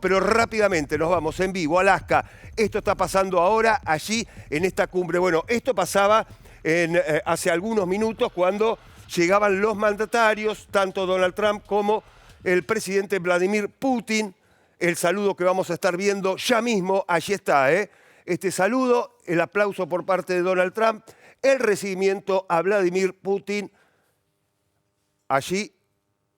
pero rápidamente nos vamos en vivo a Alaska. Esto está pasando ahora allí en esta cumbre. Bueno, esto pasaba hace algunos minutos cuando llegaban los mandatarios, tanto Donald Trump como el presidente Vladimir Putin. El saludo que vamos a estar viendo ya mismo, allí está, este saludo, el aplauso por parte de Donald Trump, el recibimiento a Vladimir Putin. Allí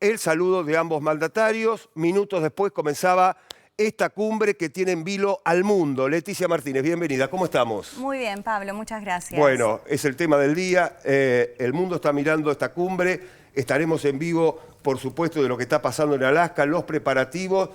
el saludo de ambos mandatarios. Minutos después comenzaba esta cumbre que tiene en vilo al mundo. Leticia Martínez, bienvenida. ¿Cómo estamos? Muy bien, Pablo, muchas gracias. Bueno, es el tema del día. El mundo está mirando esta cumbre. Estaremos en vivo, por supuesto, de lo que está pasando en Alaska, los preparativos.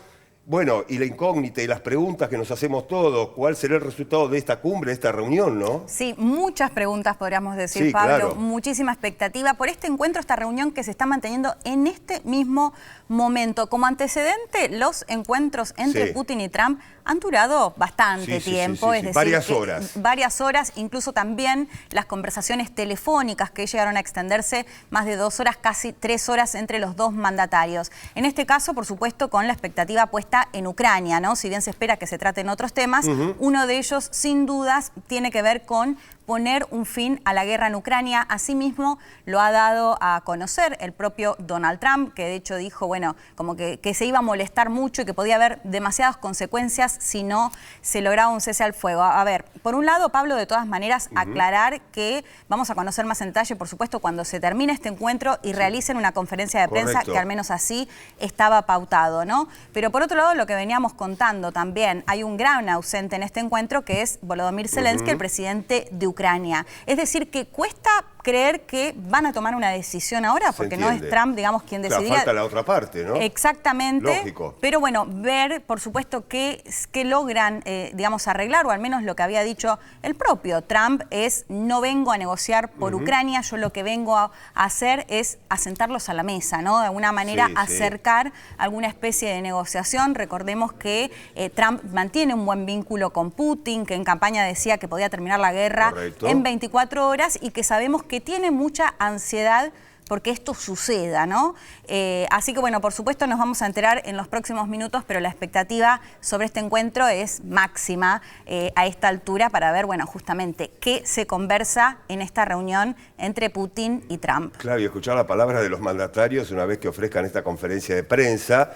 Bueno, y la incógnita y las preguntas que nos hacemos todos, ¿cuál será el resultado de esta cumbre, de esta reunión, no? Sí, muchas preguntas podríamos decir, sí, Pablo, claro. Muchísima expectativa por este encuentro, esta reunión que se está manteniendo en este mismo momento. Como antecedente, los encuentros entre Putin y Trump han durado bastante tiempo, es decir, varias horas. Varias horas, incluso también las conversaciones telefónicas que llegaron a extenderse más de 2 horas, casi 3 horas entre los dos mandatarios. En este caso, por supuesto, con la expectativa puesta en Ucrania, ¿no? Si bien se espera que se traten otros temas, uno de ellos, sin dudas, tiene que ver con poner un fin a la guerra en Ucrania. Asimismo, lo ha dado a conocer el propio Donald Trump, que de hecho dijo, bueno, como que se iba a molestar mucho y que podía haber demasiadas consecuencias si no se lograba un cese al fuego. A ver, por un lado, Pablo, de todas maneras, aclarar que vamos a conocer más en detalle, por supuesto, cuando se termine este encuentro y realicen una conferencia de prensa, que al menos así estaba pautado, ¿no? Pero por otro lado, lo que veníamos contando también, hay un gran ausente en este encuentro, que es Volodymyr Zelensky, el presidente de Ucrania. Es decir, que cuesta creer que van a tomar una decisión ahora, porque no es Trump, digamos, quien decidiría. Falta la otra parte, ¿no? Exactamente. Lógico. Pero bueno, ver, por supuesto, qué logran, digamos, arreglar, o al menos lo que había dicho el propio Trump es: no vengo a negociar por Ucrania, yo lo que vengo a hacer es asentarlos a la mesa, ¿no? De alguna manera acercar alguna especie de negociación. Recordemos que Trump mantiene un buen vínculo con Putin, que en campaña decía que podía terminar la guerra en 24 horas y que sabemos que tiene mucha ansiedad porque esto suceda, ¿no? Así que, bueno, por supuesto nos vamos a enterar en los próximos minutos, pero la expectativa sobre este encuentro es máxima a esta altura para ver, bueno, justamente qué se conversa en esta reunión entre Putin y Trump. Claro, y escuchar la palabra de los mandatarios una vez que ofrezcan esta conferencia de prensa.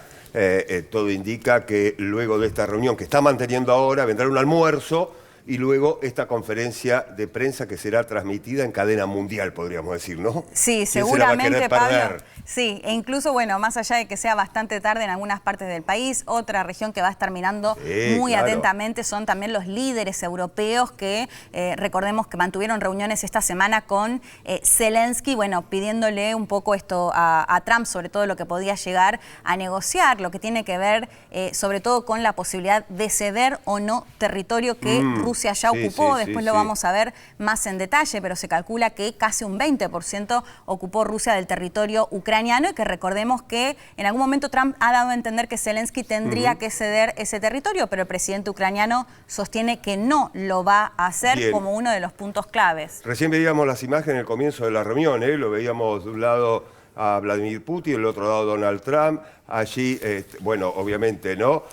Todo indica que luego de esta reunión que está manteniendo ahora vendrá un almuerzo y luego esta conferencia de prensa que será transmitida en cadena mundial, podríamos decir, ¿no? Sí, seguramente, Pablo. Sí, e incluso, bueno, más allá de que sea bastante tarde en algunas partes del país, otra región que va a estar mirando muy atentamente son también los líderes europeos que, recordemos que mantuvieron reuniones esta semana con Zelensky, bueno, pidiéndole un poco esto a Trump, sobre todo lo que podía llegar a negociar, lo que tiene que ver sobre todo con la posibilidad de ceder o no territorio que Rusia ya ocupó. Después lo vamos a ver más en detalle, pero se calcula que casi un 20% ocupó Rusia del territorio ucraniano, y que recordemos que en algún momento Trump ha dado a entender que Zelensky tendría que ceder ese territorio, pero el presidente ucraniano sostiene que no lo va a hacer como uno de los puntos claves. Recién veíamos las imágenes al comienzo de la reunión, lo veíamos de un lado a Vladimir Putin, del otro lado Donald Trump, allí, bueno, obviamente, ¿no?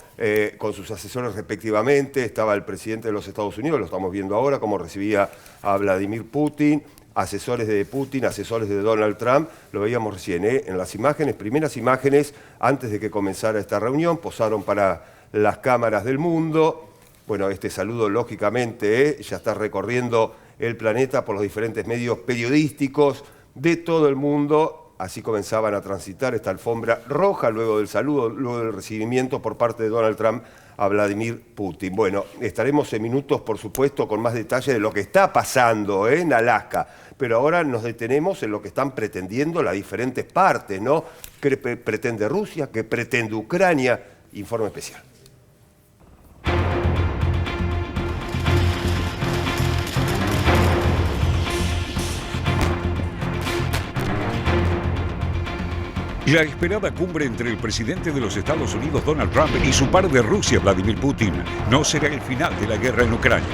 Con sus asesores respectivamente, estaba el presidente de los Estados Unidos, lo estamos viendo ahora, cómo recibía a Vladimir Putin, asesores de Putin, asesores de Donald Trump, lo veíamos recién, en las imágenes, primeras imágenes, antes de que comenzara esta reunión, posaron para las cámaras del mundo. Bueno, este saludo, lógicamente, ya está recorriendo el planeta por los diferentes medios periodísticos de todo el mundo. Así comenzaban a transitar esta alfombra roja luego del saludo, luego del recibimiento por parte de Donald Trump a Vladimir Putin. Bueno, estaremos en minutos, por supuesto, con más detalle de lo que está pasando en Alaska. Pero ahora nos detenemos en lo que están pretendiendo las diferentes partes, ¿no? ¿Qué pretende Rusia? ¿Qué pretende Ucrania? Informe especial. La esperada cumbre entre el presidente de los Estados Unidos, Donald Trump, y su par de Rusia, Vladimir Putin, no será el final de la guerra en Ucrania.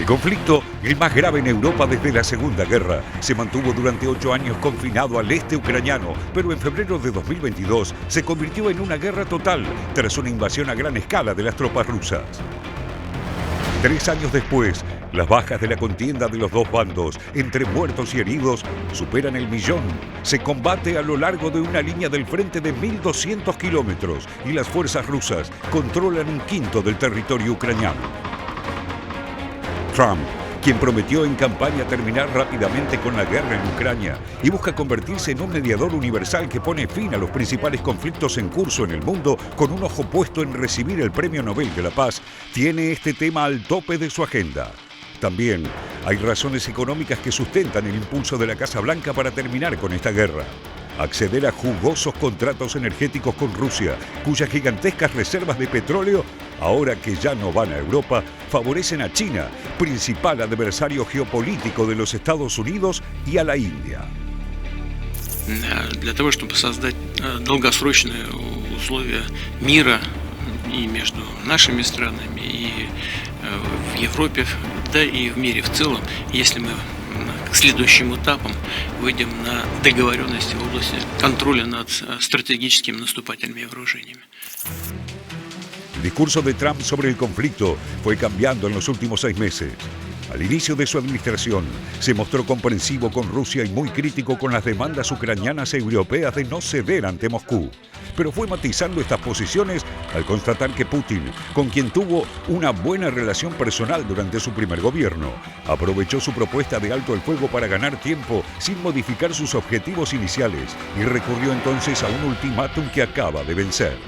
El conflicto, el más grave en Europa desde la Segunda Guerra, se mantuvo durante 8 años confinado al este ucraniano, pero en febrero de 2022 se convirtió en una guerra total tras una invasión a gran escala de las tropas rusas. 3 años después, las bajas de la contienda de los dos bandos, entre muertos y heridos, superan el 1.000.000. Se combate a lo largo de una línea del frente de 1.200 kilómetros y las fuerzas rusas controlan 1/5 del territorio ucraniano. Trump, quien prometió en campaña terminar rápidamente con la guerra en Ucrania y busca convertirse en un mediador universal que pone fin a los principales conflictos en curso en el mundo con un ojo puesto en recibir el Premio Nobel de la Paz, tiene este tema al tope de su agenda. También hay razones económicas que sustentan el impulso de la Casa Blanca para terminar con esta guerra. Acceder a jugosos contratos energéticos con Rusia, cuyas gigantescas reservas de petróleo, ahora que ya no van a Europa, favorecen a China, principal adversario geopolítico de los Estados Unidos, y a la India. Для того, чтобы создать долгосрочные условия мира и между нашими странами, и в Европе, да и в мире в целом, если мы к следующим этапам выйдем на договоренности в области контроля над стратегическими наступательными вооружениями. El discurso de Trump sobre el conflicto fue cambiando en los últimos 6 meses. Al inicio de su administración, se mostró comprensivo con Rusia y muy crítico con las demandas ucranianas y europeas de no ceder ante Moscú. Pero fue matizando estas posiciones al constatar que Putin, con quien tuvo una buena relación personal durante su primer gobierno, aprovechó su propuesta de alto el fuego para ganar tiempo sin modificar sus objetivos iniciales y recurrió entonces a un ultimátum que acaba de vencer.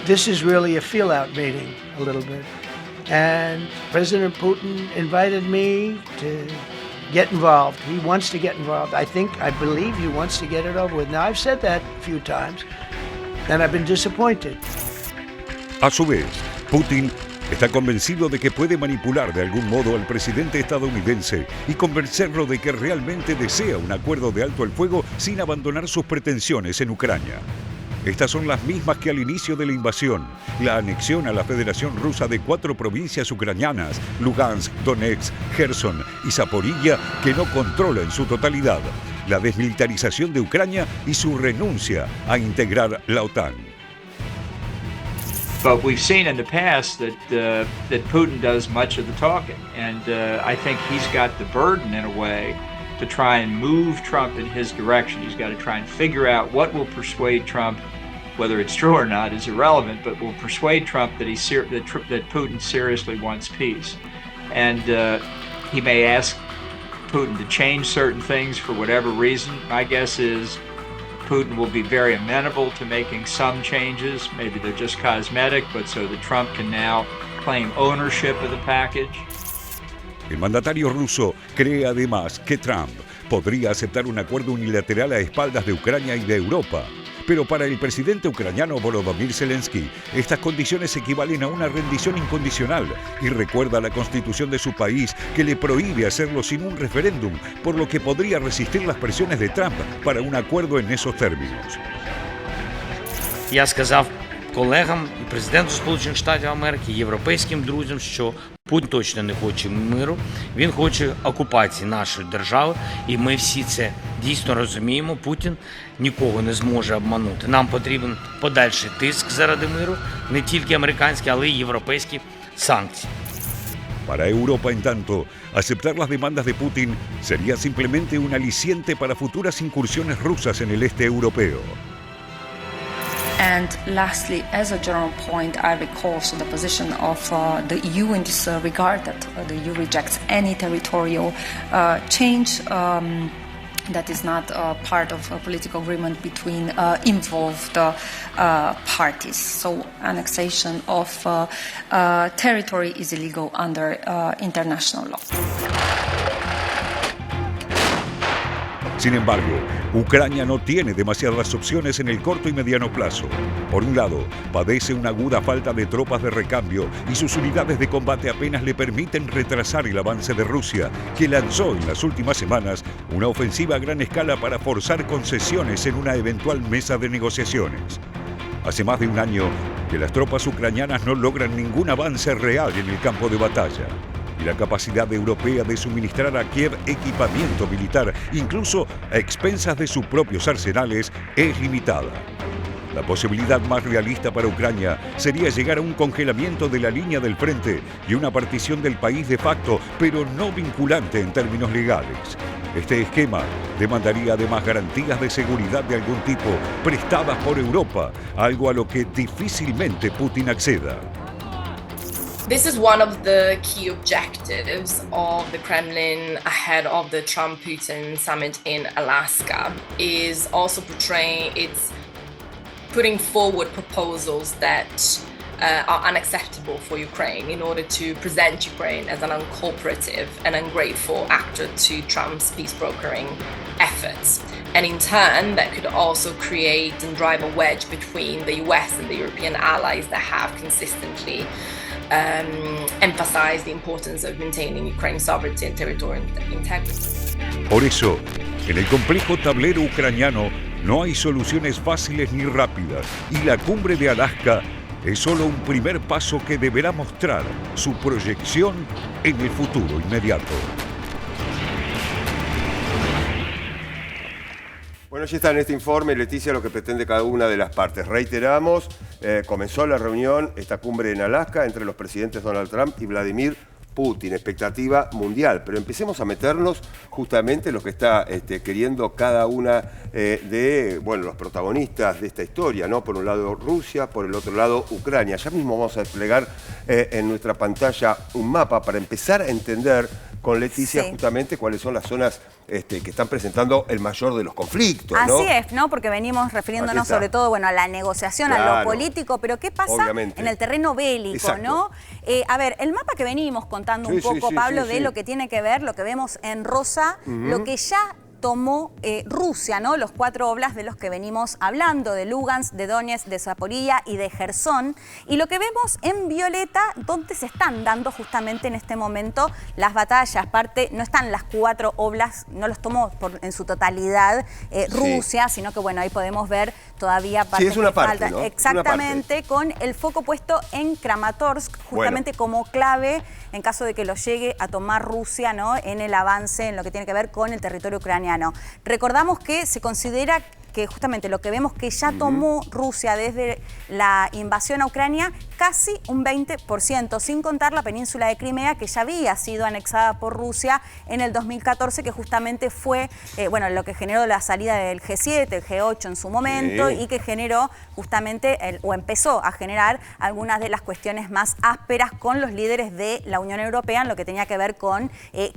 This is really a feel-out meeting, a little bit. And President Putin invited me to get involved. He wants to get involved. I believe he wants to get it over with. Now, I've said that a few times, and I've been disappointed. A su vez, Putin está convencido de que puede manipular de algún modo al presidente estadounidense y convencerlo de que realmente desea un acuerdo de alto el fuego sin abandonar sus pretensiones en Ucrania. Estas son las mismas que al inicio de la invasión, la anexión a la Federación Rusa de 4 provincias ucranianas, Lugansk, Donetsk, Gerson y Zaporilla, que no controla en su totalidad, la desmilitarización de Ucrania y su renuncia a integrar la OTAN. But we've seen in the past that Putin does much of the talking, and I think he's got the burden in a way to try and move Trump in his direction. He's got to try and figure out what will persuade Trump, whether it's true or not is irrelevant, but will persuade Trump that that Putin seriously wants peace. And he may ask Putin to change certain things for whatever reason. My guess is Putin will be very amenable to making some changes. Maybe they're just cosmetic, but so that Trump can now claim ownership of the package. El mandatario ruso cree además que Trump podría aceptar un acuerdo unilateral a espaldas de Ucrania y de Europa. Pero para el presidente ucraniano Volodymyr Zelensky, estas condiciones equivalen a una rendición incondicional y recuerda la constitución de su país que le prohíbe hacerlo sin un referéndum, por lo que podría resistir las presiones de Trump para un acuerdo en esos términos. Я сказав колегам, і президенту Сполучених Штатів Америки, і європейським друзям, що Путін точно не хоче миру, він хоче окупації нашої держави, і ми всі це дійсно розуміємо. Путін нікого не зможе обманути. Нам потрібен подальший тиск заради миру, не тільки американські, але й європейські санкції. Para Europa, en tanto, aceptar las demandas de Putin sería simplemente un aliciente para futuras incursiones rusas en el este europeo. And lastly, as a general point, I recall the position of the EU in this regard, that the EU rejects any territorial change that is not part of a political agreement between involved parties. So annexation of territory is illegal under international law. Sin embargo, Ucrania no tiene demasiadas opciones en el corto y mediano plazo. Por un lado, padece una aguda falta de tropas de recambio y sus unidades de combate apenas le permiten retrasar el avance de Rusia, que lanzó en las últimas semanas una ofensiva a gran escala para forzar concesiones en una eventual mesa de negociaciones. Hace más de un año que las tropas ucranianas no logran ningún avance real en el campo de batalla. Y la capacidad europea de suministrar a Kiev equipamiento militar, incluso a expensas de sus propios arsenales, es limitada. La posibilidad más realista para Ucrania sería llegar a un congelamiento de la línea del frente y una partición del país de facto, pero no vinculante en términos legales. Este esquema demandaría además garantías de seguridad de algún tipo prestadas por Europa, algo a lo que difícilmente Putin acceda. This is one of the key objectives of the Kremlin ahead of the Trump-Putin summit in Alaska, is also putting forward proposals that are unacceptable for Ukraine in order to present Ukraine as an uncooperative and ungrateful actor to Trump's peace brokering efforts. And in turn, that could also create and drive a wedge between the US and the European allies that have consistently emphasized the importance of maintaining Ukraine's sovereignty and territorial integrity. Por eso, en el complejo tablero ucraniano no hay soluciones fáciles ni rápidas, y la cumbre de Alaska es solo un primer paso que deberá mostrar su proyección en el futuro inmediato. Bueno, ya está en este informe, Leticia, lo que pretende cada una de las partes. Reiteramos, comenzó la reunión, esta cumbre en Alaska, entre los presidentes Donald Trump y Vladimir Putin, expectativa mundial. Pero empecemos a meternos justamente en lo que está queriendo cada una de los protagonistas de esta historia, ¿no? Por un lado Rusia, por el otro lado Ucrania. Ya mismo vamos a desplegar en nuestra pantalla un mapa para empezar a entender con Leticia justamente cuáles son las zonas que están presentando el mayor de los conflictos, ¿no? Así es, ¿no? Porque venimos refiriéndonos sobre todo, a la negociación, a lo político, pero ¿qué pasa en el terreno bélico, ¿no? A ver, el mapa que venimos contando un poco, Pablo, de lo que tiene que ver, lo que vemos en rosa, lo que ya tomó Rusia, ¿no? Los 4 oblasts de los que venimos hablando, de Lugansk, de Donetsk, de Zaporilla y de Jersón. Y lo que vemos en violeta, donde se están dando justamente en este momento las batallas. No están las 4 oblasts, no los tomó en su totalidad Rusia, sino que ahí podemos ver todavía partes es una que parte, faltan. ¿no? Exactamente, con el foco puesto en Kramatorsk, justamente como clave en caso de que lo llegue a tomar Rusia, ¿no? En el avance, en lo que tiene que ver con el territorio ucraniano. Recordamos que se considera que justamente lo que vemos que ya tomó Rusia desde la invasión a Ucrania, casi un 20%, sin contar la península de Crimea, que ya había sido anexada por Rusia en el 2014, que justamente fue lo que generó la salida del G7, el G8 en su momento, y que generó justamente, o empezó a generar algunas de las cuestiones más ásperas con los líderes de la Unión Europea en lo que tenía que ver con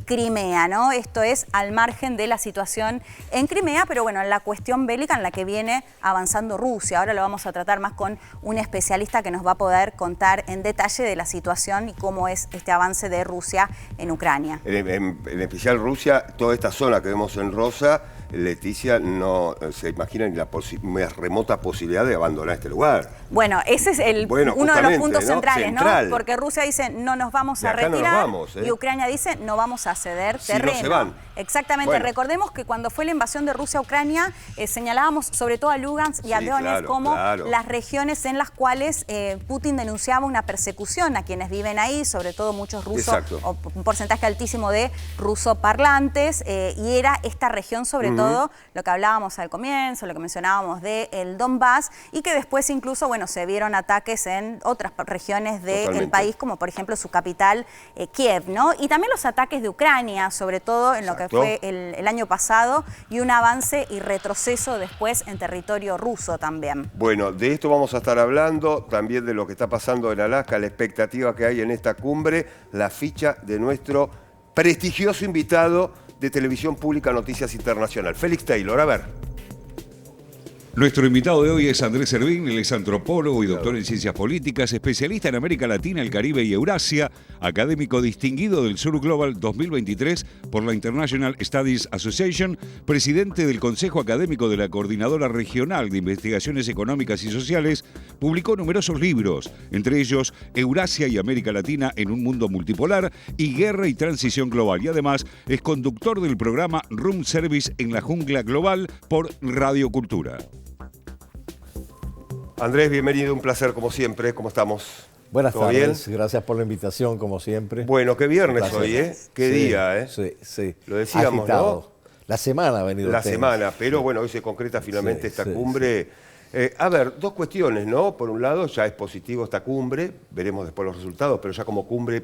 Crimea, ¿no? Esto es al margen de la situación en Crimea, pero en la cuestión bélica en la que viene avanzando Rusia. Ahora lo vamos a tratar más con un especialista que nos va a poder contar en detalle de la situación y cómo es este avance de Rusia en Ucrania. En especial Rusia, toda esta zona que vemos en rosa, Leticia, no se imagina ni la más remota posibilidad de abandonar este lugar. Bueno, ese es uno de los puntos centrales, ¿no? Porque Rusia dice no nos vamos a retirar y Ucrania dice no vamos a ceder terreno. Si no se van. Exactamente. Recordemos que cuando fue la invasión de Rusia a Ucrania, señalábamos sobre todo a Lugansk y a Donetsk como las regiones en las cuales Putin denunciaba una persecución a quienes viven ahí, sobre todo muchos rusos, o un porcentaje altísimo de rusoparlantes, y era esta región sobre todo lo que hablábamos al comienzo, lo que mencionábamos del Donbass, y que después incluso, se vieron ataques en otras regiones del país, como por ejemplo su capital, Kiev, ¿no? Y también los ataques de Ucrania, sobre todo en lo que fue el año pasado, y un avance y retroceso después en territorio ruso también. Bueno, de esto vamos a estar hablando, también de lo que está pasando en Alaska, la expectativa que hay en esta cumbre, la ficha de nuestro prestigioso invitado de Televisión Pública Noticias Internacional, Félix Taylor. A ver. Nuestro invitado de hoy es Andrés Servín, él es antropólogo y doctor en ciencias políticas, especialista en América Latina, el Caribe y Eurasia, académico distinguido del Sur Global 2023 por la International Studies Association, presidente del Consejo Académico de la Coordinadora Regional de Investigaciones Económicas y Sociales, publicó numerosos libros, entre ellos Eurasia y América Latina en un mundo multipolar y Guerra y Transición Global, y además es conductor del programa Room Service en la Jungla Global por Radio Cultura. Andrés, bienvenido, un placer como siempre. ¿Cómo estamos? Buenas ¿Todo tardes, bien? gracias por la invitación, como siempre. Bueno, qué viernes Un placer. hoy, ¿eh? Qué Sí, día, ¿eh? Sí, sí. Lo decíamos, agitado. ¿no? La semana ha venido La tensa. semana, pero bueno, hoy se concreta finalmente Sí, esta sí, cumbre. A ver, dos cuestiones, ¿no? Por un lado, ya es positivo esta cumbre, veremos después los resultados, pero ya como cumbre,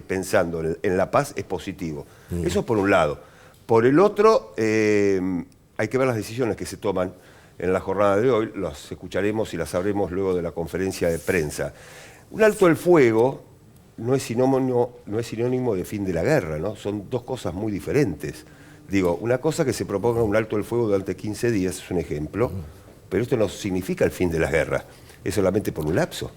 pensando en la paz, es positivo. Eso por un lado. Por el otro, hay que ver las decisiones que se toman en la jornada de hoy, las escucharemos y las sabremos luego de la conferencia de prensa. Un alto el fuego no es sinónimo de fin de la guerra, ¿no? Son dos cosas muy diferentes. Digo, una cosa que se proponga un alto el fuego durante 15 días es un ejemplo, pero esto no significa el fin de la guerra, es solamente por un lapso.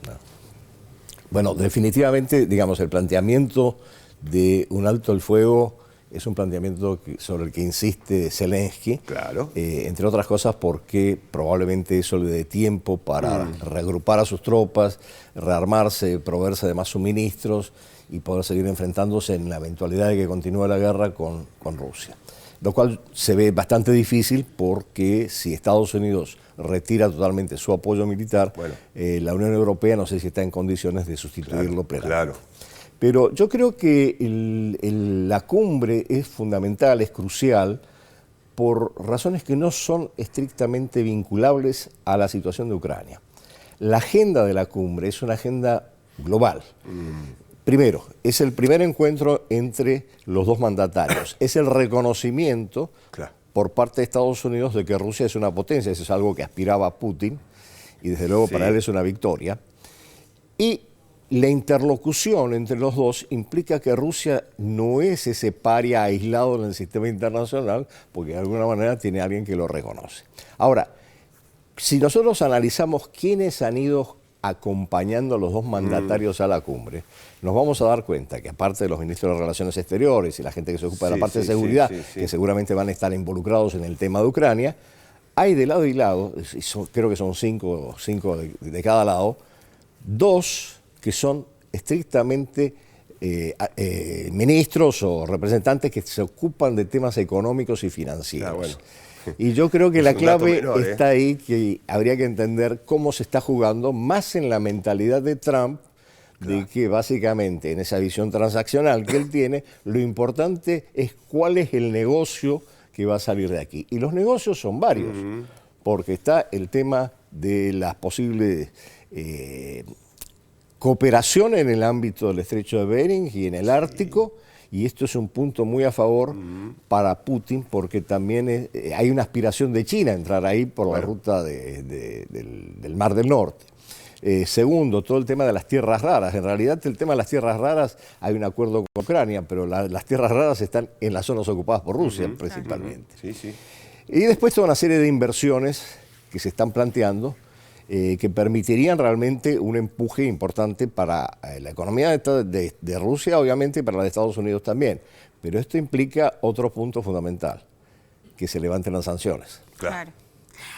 Bueno, definitivamente, digamos, el planteamiento de un alto el fuego es un planteamiento sobre el que insiste Zelensky, claro. Entre otras cosas porque probablemente eso le dé tiempo para reagrupar a sus tropas, rearmarse, proveerse de más suministros y poder seguir enfrentándose en la eventualidad de que continúe la guerra con Rusia. Lo cual se ve bastante difícil porque si Estados Unidos retira totalmente su apoyo militar, bueno, la Unión Europea no sé si está en condiciones de sustituirlo plenamente. Claro. Pero yo creo que la cumbre es fundamental, es crucial, por razones que no son estrictamente vinculables a la situación de Ucrania. La agenda de la cumbre es una agenda global. Primero, es el primer encuentro entre los dos mandatarios. Es el reconocimiento por parte de Estados Unidos de que Rusia es una potencia. Eso es algo que aspiraba Putin y desde luego para él es una victoria. Y la interlocución entre los dos implica que Rusia no es ese paria aislado en el sistema internacional, porque de alguna manera tiene alguien que lo reconoce. Ahora, si nosotros analizamos quiénes han ido acompañando a los dos mandatarios a la cumbre, nos vamos a dar cuenta que aparte de los ministros de Relaciones Exteriores y la gente que se ocupa de la parte de seguridad, que seguramente van a estar involucrados en el tema de Ucrania, hay de lado y lado, creo que son cinco de cada lado, dos que son estrictamente ministros o representantes que se ocupan de temas económicos y financieros. Bueno. Y yo creo que la clave está ahí, que habría que entender cómo se está jugando más en la mentalidad de Trump, de que básicamente en esa visión transaccional que él tiene, lo importante es cuál es el negocio que va a salir de aquí. Y los negocios son varios, porque está el tema de las posibles cooperación en el ámbito del estrecho de Bering y en el Ártico, y esto es un punto muy a favor para Putin, porque también hay una aspiración de China a entrar ahí por la ruta del Mar del Norte. Segundo, todo el tema de las tierras raras. En realidad el tema de las tierras raras, hay un acuerdo con Ucrania, pero las tierras raras están en las zonas ocupadas por Rusia principalmente. Y después toda una serie de inversiones que se están planteando, que permitirían realmente un empuje importante para la economía de Rusia, obviamente, y para la de Estados Unidos también. Pero esto implica otro punto fundamental, que se levanten las sanciones. Claro.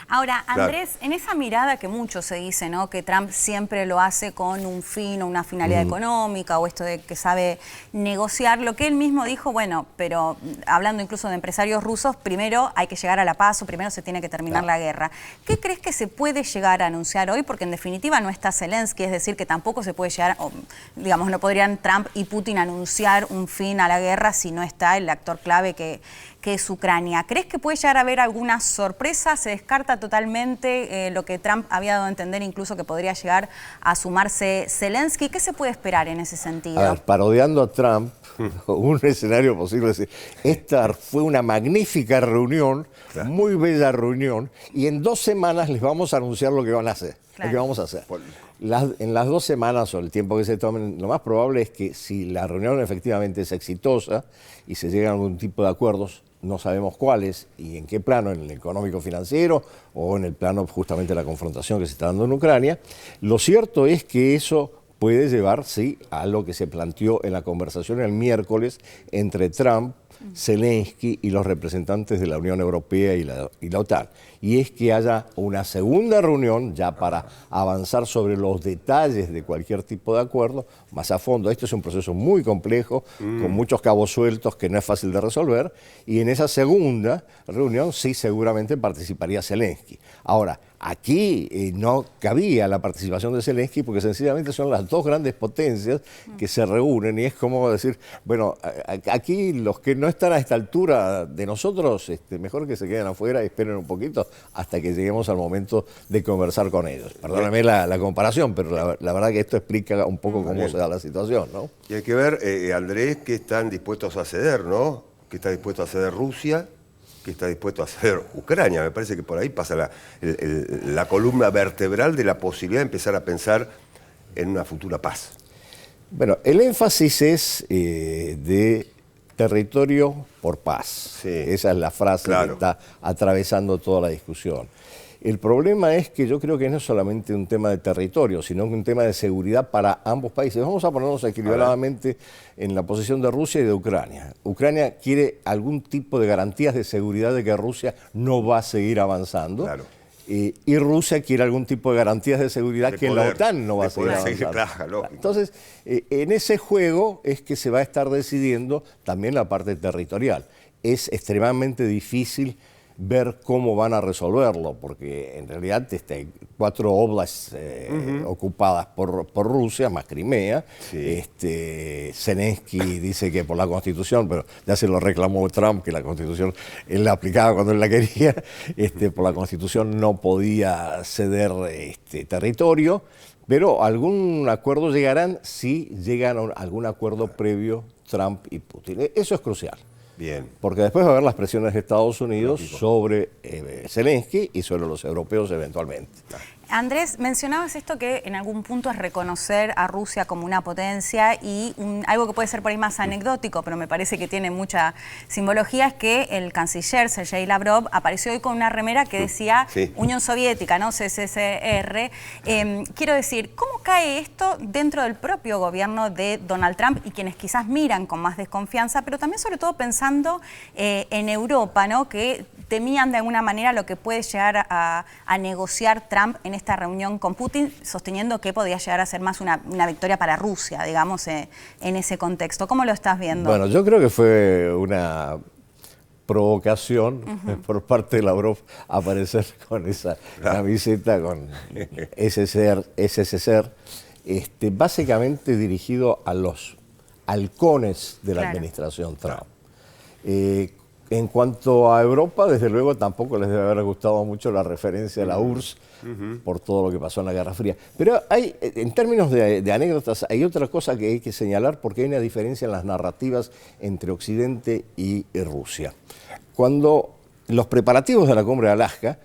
Ahora, Andrés, en esa mirada que mucho se dice, ¿no?, que Trump siempre lo hace con un fin o una finalidad económica, o esto de que sabe negociar, lo que él mismo dijo, bueno, pero hablando incluso de empresarios rusos, primero hay que llegar a la paz o primero se tiene que terminar la guerra. ¿Qué crees que se puede llegar a anunciar hoy? Porque en definitiva no está Zelensky, es decir, que tampoco se puede llegar, o, digamos, no podrían Trump y Putin anunciar un fin a la guerra si no está el actor clave que es Ucrania. ¿Crees que puede llegar a haber alguna sorpresa? ¿Se descarta totalmente lo que Trump había dado a entender, incluso que podría llegar a sumarse Zelensky? ¿Qué se puede esperar en ese sentido? A ver, parodiando a Trump, un escenario posible es esta fue una magnífica reunión, muy bella reunión, y en 2 semanas les vamos a anunciar lo que van a hacer, lo que vamos a hacer. En las 2 semanas o el tiempo que se tomen, lo más probable es que si la reunión efectivamente es exitosa y se llega a algún tipo de acuerdos, no sabemos cuáles y en qué plano, en el económico-financiero o en el plano justamente de la confrontación que se está dando en Ucrania. Lo cierto es que eso puede llevar, sí, a lo que se planteó en la conversación el miércoles entre Trump Zelensky y los representantes de la Unión Europea y la OTAN. Y es que haya una segunda reunión ya para avanzar sobre los detalles de cualquier tipo de acuerdo, más a fondo. Esto es un proceso muy complejo, con muchos cabos sueltos que no es fácil de resolver, y en esa segunda reunión sí seguramente participaría Zelensky. Ahora, aquí no cabía la participación de Zelensky porque sencillamente son las dos grandes potencias que se reúnen y es como decir, bueno, aquí los que no están a esta altura de nosotros, mejor que se queden afuera y esperen un poquito hasta que lleguemos al momento de conversar con ellos. Perdóname la comparación, pero la verdad que esto explica un poco cómo se da la situación, ¿no? Y hay que ver, Andrés, qué están dispuestos a ceder, ¿no? ¿Qué está dispuesto a ceder Rusia? Que está dispuesto a hacer Ucrania. Me parece que por ahí pasa la columna vertebral de la posibilidad de empezar a pensar en una futura paz. Bueno, el énfasis es de territorio por paz. Sí. Esa es la frase que está atravesando toda la discusión. El problema es que yo creo que no es solamente un tema de territorio, sino un tema de seguridad para ambos países. Vamos a ponernos equilibradamente en la posición de Rusia y de Ucrania. Ucrania quiere algún tipo de garantías de seguridad de que Rusia no va a seguir avanzando. Claro. Y Rusia quiere algún tipo de garantías de seguridad que la OTAN no va a seguir avanzando. Claro, entonces, en ese juego es que se va a estar decidiendo también la parte territorial. Es extremadamente difícil ver cómo van a resolverlo, porque en realidad hay 4 oblasts ocupadas por Rusia, más Crimea. Sí. Zelensky dice que por la Constitución, pero ya se lo reclamó Trump, que la Constitución él la aplicaba cuando él la quería, por la Constitución no podía ceder territorio, pero algún acuerdo llegarán si llegan a algún acuerdo previo Trump y Putin. Eso es crucial. Bien. Porque después va a haber las presiones de Estados Unidos sobre Zelensky y sobre los europeos eventualmente. Andrés, mencionabas esto que en algún punto es reconocer a Rusia como una potencia y algo que puede ser por ahí más anecdótico, pero me parece que tiene mucha simbología, es que el canciller Sergei Lavrov apareció hoy con una remera que decía Unión Soviética, ¿no? CSSR. Quiero decir, ¿cómo cae esto dentro del propio gobierno de Donald Trump y quienes quizás miran con más desconfianza, pero también sobre todo pensando en Europa, ¿no? Que temían de alguna manera lo que puede llegar a negociar Trump en esta reunión con Putin, sosteniendo que podía llegar a ser más una victoria para Rusia, digamos, en ese contexto. ¿Cómo lo estás viendo? Bueno, yo creo que fue una provocación por parte de Lavrov aparecer con esa camiseta con SSR, básicamente dirigido a los halcones de la administración Trump. En cuanto a Europa, desde luego tampoco les debe haber gustado mucho la referencia a la URSS por todo lo que pasó en la Guerra Fría. Pero hay, en términos de anécdotas, hay otra cosa que hay que señalar porque hay una diferencia en las narrativas entre Occidente y Rusia. Cuando los preparativos de la cumbre de Alaska,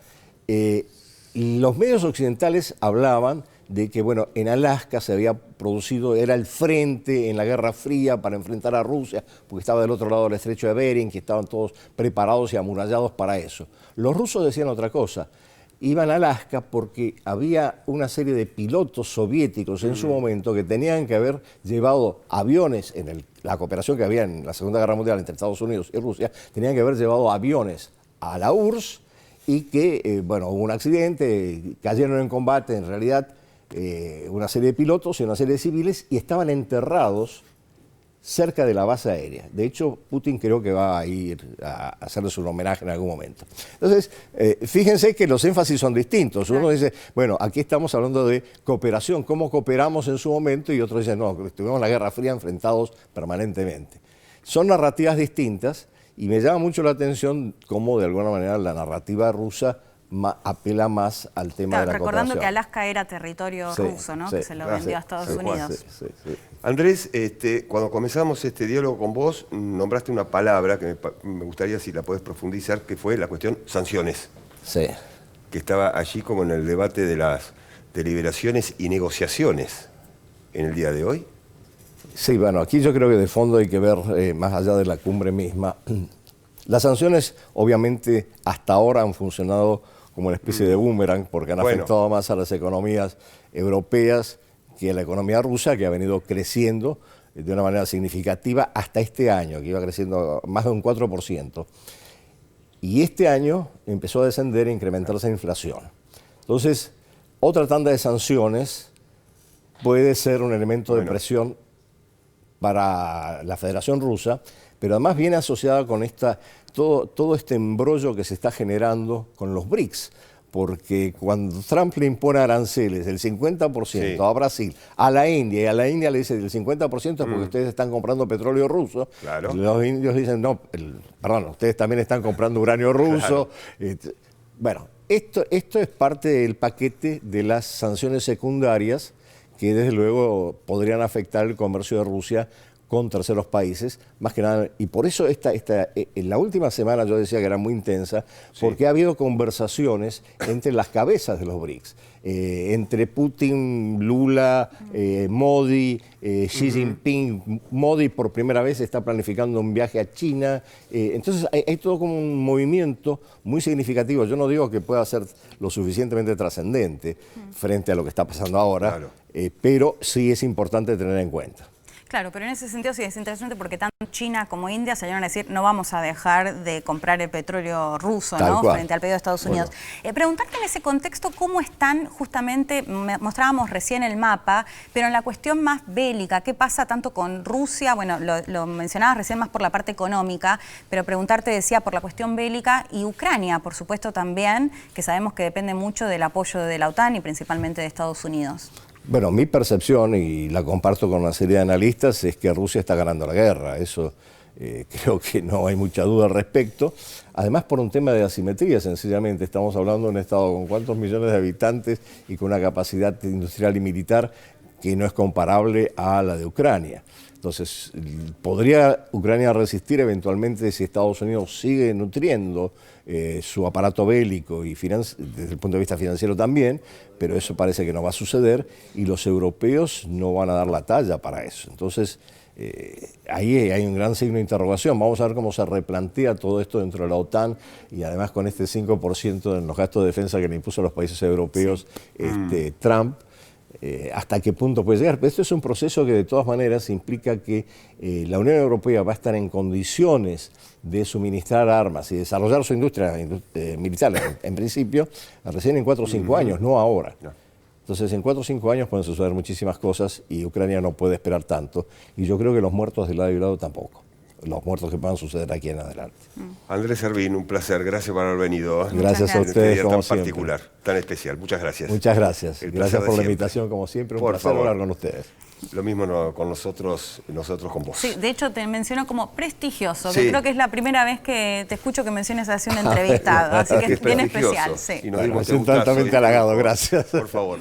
los medios occidentales hablaban de que, bueno, en Alaska se había producido, era el frente en la Guerra Fría para enfrentar a Rusia, porque estaba del otro lado del estrecho de Bering, que estaban todos preparados y amurallados para eso. Los rusos decían otra cosa, iban a Alaska porque había una serie de pilotos soviéticos en su momento que tenían que haber llevado aviones, en la cooperación que había en la Segunda Guerra Mundial entre Estados Unidos y Rusia, tenían que haber llevado aviones a la URSS y que, bueno, hubo un accidente, cayeron en combate, en realidad, una serie de pilotos y una serie de civiles y estaban enterrados cerca de la base aérea. De hecho, Putin creo que va a ir a hacerles un homenaje en algún momento. Entonces, fíjense que los énfasis son distintos. Uno dice, bueno, aquí estamos hablando de cooperación, cómo cooperamos en su momento, y otro dice, no, estuvimos en la Guerra Fría enfrentados permanentemente. Son narrativas distintas y me llama mucho la atención cómo de alguna manera la narrativa rusa apela más al tema de la recordando cooperación. que Alaska era territorio ruso, ¿no? Que se lo vendió a Estados Unidos. Andrés, cuando comenzamos este diálogo con vos, nombraste una palabra que me gustaría si la podés profundizar, que fue la cuestión sanciones. Sí. Que estaba allí como en el debate de las deliberaciones y negociaciones en el día de hoy. Sí, bueno, aquí yo creo que de fondo hay que ver, más allá de la cumbre misma, las sanciones obviamente hasta ahora han funcionado como una especie de boomerang porque han afectado más a las economías europeas que a la economía rusa, que ha venido creciendo de una manera significativa hasta este año, que iba creciendo más de un 4%. Y este año empezó a descender e incrementarse la inflación. Entonces, otra tanda de sanciones puede ser un elemento de presión para la Federación Rusa, pero además viene asociada con todo este embrollo que se está generando con los BRICS, porque cuando Trump le impone aranceles del 50% a Brasil, a la India, y a la India le dice del 50% es porque ustedes están comprando petróleo ruso, los indios dicen, no, perdón, ustedes también están comprando uranio ruso. Bueno, esto es parte del paquete de las sanciones secundarias que desde luego podrían afectar el comercio de Rusia con terceros países, más que nada, y por eso en la última semana yo decía que era muy intensa, porque ha habido conversaciones entre las cabezas de los BRICS, entre Putin, Lula, Modi, Xi Jinping. Modi por primera vez está planificando un viaje a China, entonces hay todo como un movimiento muy significativo. Yo no digo que pueda ser lo suficientemente trascendente frente a lo que está pasando ahora, pero sí es importante tener en cuenta. Claro, pero en ese sentido sí es interesante porque tanto China como India salieron a decir no vamos a dejar de comprar el petróleo ruso, ¿no? Frente al pedido de Estados Unidos. Preguntarte en ese contexto cómo están justamente, mostrábamos recién el mapa, pero en la cuestión más bélica, ¿qué pasa tanto con Rusia? Bueno, lo mencionabas recién más por la parte económica, pero preguntarte, decía, por la cuestión bélica y Ucrania, por supuesto también, que sabemos que depende mucho del apoyo de la OTAN y principalmente de Estados Unidos. Bueno, mi percepción, y la comparto con una serie de analistas, es que Rusia está ganando la guerra. Eso creo que no hay mucha duda al respecto. Además, por un tema de asimetría, sencillamente. Estamos hablando de un Estado con cuántos millones de habitantes y con una capacidad industrial y militar que no es comparable a la de Ucrania. Entonces, ¿podría Ucrania resistir eventualmente si Estados Unidos sigue nutriendo su aparato bélico y desde el punto de vista financiero también? Pero eso parece que no va a suceder y los europeos no van a dar la talla para eso. Entonces, ahí hay un gran signo de interrogación. Vamos a ver cómo se replantea todo esto dentro de la OTAN y además con este 5% en los gastos de defensa que le impuso a los países europeos Trump. Hasta qué punto puede llegar. Pero esto es un proceso que de todas maneras implica que la Unión Europea va a estar en condiciones de suministrar armas y desarrollar su industria militar, en principio, recién en 4 o 5 años, no ahora. Entonces, en 4 o 5 años pueden suceder muchísimas cosas y Ucrania no puede esperar tanto. Y yo creo que los muertos de lado y lado tampoco. Los muertos que puedan suceder aquí en adelante. Andrés Servín, un placer. Gracias por haber venido. Gracias a ustedes, como tan siempre. particular, tan especial. Muchas gracias. Muchas gracias. placer Gracias por de la siempre. invitación, como siempre. Un Por placer favor. hablar con ustedes. Lo mismo con nosotros con vos. Sí, de hecho te menciono como prestigioso, Sí. que creo que es la primera vez que te escucho que menciones así un entrevistado, así que es bien especial. Sí. Y nos Bueno, dimos me siento gustazo, altamente halagado, gracias. Por favor.